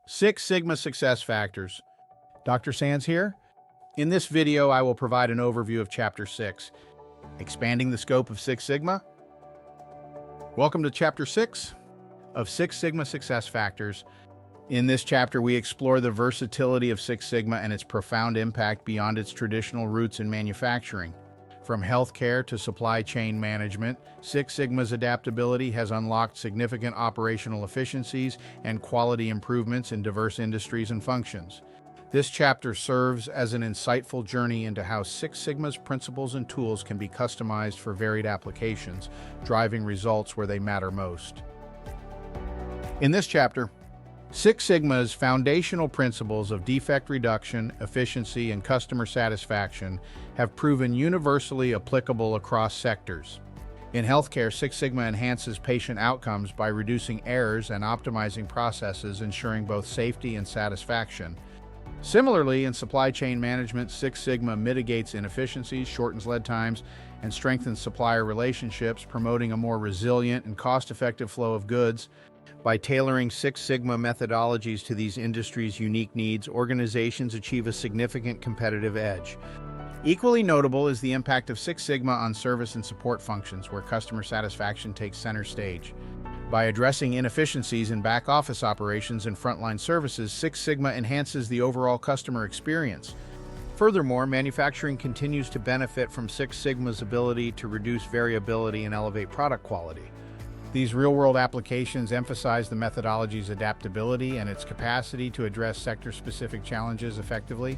Six Sigma Success Factors. Dr. Sands here. In this video, I will provide an overview of Chapter 6, Expanding the Scope of Six Sigma. Welcome to Chapter 6 of Six Sigma Success Factors. In this chapter, we explore the versatility of Six Sigma and its profound impact beyond its traditional roots in manufacturing. From healthcare to supply chain management, Six Sigma's adaptability has unlocked significant operational efficiencies and quality improvements in diverse industries and functions. This chapter serves as an insightful journey into how Six Sigma's principles and tools can be customized for varied applications, driving results where they matter most. In this chapter, Six Sigma's foundational principles of defect reduction, efficiency, and customer satisfaction have proven universally applicable across sectors. In healthcare, Six Sigma enhances patient outcomes by reducing errors and optimizing processes, ensuring both safety and satisfaction. Similarly, in supply chain management, Six Sigma mitigates inefficiencies, shortens lead times, and strengthens supplier relationships, promoting a more resilient and cost-effective flow of goods. By tailoring Six Sigma methodologies to these industries' unique needs, organizations achieve a significant competitive edge. Equally notable is the impact of Six Sigma on service and support functions, where customer satisfaction takes center stage. By addressing inefficiencies in back-office operations and frontline services, Six Sigma enhances the overall customer experience. Furthermore, manufacturing continues to benefit from Six Sigma's ability to reduce variability and elevate product quality. These real-world applications emphasize the methodology's adaptability and its capacity to address sector-specific challenges effectively.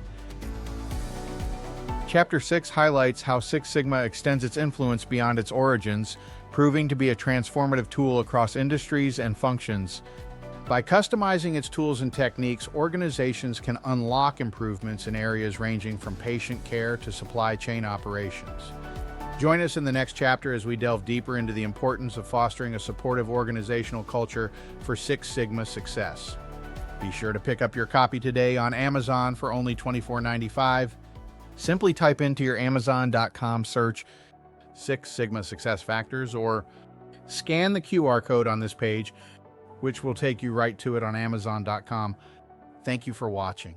Chapter 6 highlights how Six Sigma extends its influence beyond its origins, proving to be a transformative tool across industries and functions. By customizing its tools and techniques, organizations can unlock improvements in areas ranging from patient care to supply chain operations. Join us in the next chapter as we delve deeper into the importance of fostering a supportive organizational culture for Six Sigma success. Be sure to pick up your copy today on Amazon for only $24.95. Simply type into your Amazon.com search Six Sigma Success Factors or scan the QR code on this page, which will take you right to it on Amazon.com. Thank you for watching.